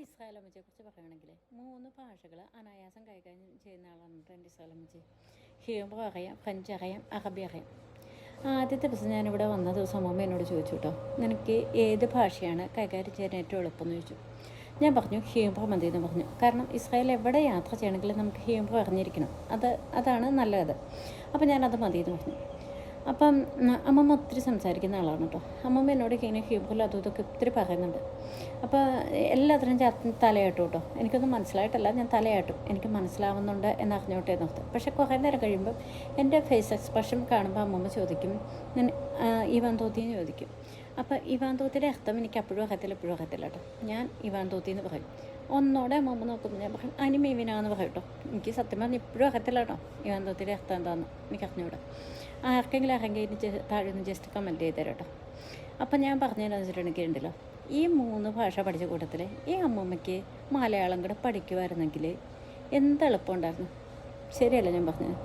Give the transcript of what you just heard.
Israel അമ്മച്ചിയെക്കുറിച്ച് പറയുകയാണെങ്കിൽ 3 ഭാഷകൾ അനായാസം കൈകാര്യം ചെയ്യുന്ന ആളാണ് എൻ്റെ ഇസ്രായേൽ അമ്മച്ചി. ഹീബ്രു അറിയാം, ഫ്രഞ്ച് അറിയാം, അറബി അറിയാം. ആദ്യത്തെ ദിവസം ഞാനിവിടെ വന്ന ദിവസം അമ്മ എന്നോട് ചോദിച്ചു കേട്ടോ, നിനക്ക് ഏത് ഭാഷയാണ് കൈകാര്യം ചെയ്യാൻ ഏറ്റവും എളുപ്പമെന്ന് ചോദിച്ചു. ഞാൻ പറഞ്ഞു ഹീബ്രു മതി എന്ന് പറഞ്ഞു. കാരണം ഇസ്രായേൽ എവിടെ യാത്ര ചെയ്യണമെങ്കിലും നമുക്ക് ഹീബ്രു അറിഞ്ഞിരിക്കണം, അതാണ് നല്ലത്. അപ്പോൾ ഞാനത് മതി എന്ന് പറഞ്ഞു. അപ്പം അമ്മമ്മ ഒത്തിരി സംസാരിക്കുന്ന ആളാണ് കേട്ടോ. അമ്മമ്മ എന്നോട് ഇങ്ങനെ ഹീബ്രുവിൽ അതും ഇതൊക്കെ ഒത്തിരി പറയുന്നുണ്ട്. അപ്പോൾ എല്ലാത്തിനും തലയാട്ടും കേട്ടോ. എനിക്കൊന്നും മനസ്സിലായിട്ടല്ല, ഞാൻ തലയാട്ടും, എനിക്ക് മനസ്സിലാവുന്നുണ്ട് എന്നറിഞ്ഞോട്ടെ എന്നോർത്ത്. പക്ഷേ കുറേ നേരം കഴിയുമ്പം എൻ്റെ ഫേസ് എക്സ്പ്രഷൻ കാണുമ്പോൾ അമ്മമ്മ ചോദിക്കും, ഞാൻ ഇവാൻ തോത്തിന്ന് ചോദിക്കും. അപ്പോൾ ഇവാൻ തോത്തിയുടെ അർത്ഥം എനിക്ക് എപ്പോഴും അറിയത്തില്ല കേട്ടോ. ഞാൻ ഇവാൻ തോത്തി എന്ന് പറയും. ഒന്നോടെ അമ്മമ്മ നോക്കുമ്പോൾ ഞാൻ പറയും അനിമേവിനാന്ന് പറയും കേട്ടോ. എനിക്ക് സത്യം പറഞ്ഞാൽ ഇപ്പോഴും അറിയത്തില്ല കേട്ടോ ഇവാൻ തോത്തിയുടെ അർത്ഥം എന്താണെന്ന് എനിക്ക് അറിഞ്ഞൂടെ. ആർക്കെങ്കിലും ആരെങ്കിലും താഴെ നിന്ന് ജസ്റ്റ് കമൻറ്റ് ചെയ്ത് തരാം കേട്ടോ. അപ്പം ഞാൻ പറഞ്ഞതെന്ന് വെച്ചിട്ടുണ്ടെങ്കിൽ ഉണ്ടല്ലോ, ഈ 3 ഭാഷ പഠിച്ച കൂട്ടത്തിൽ ഈ അമ്മമ്മയ്ക്ക് മലയാളം കൂടെ പഠിക്കുമായിരുന്നെങ്കിൽ എന്ത് എളുപ്പമുണ്ടായിരുന്നു. ശരിയല്ല ഞാൻ പറഞ്ഞത്?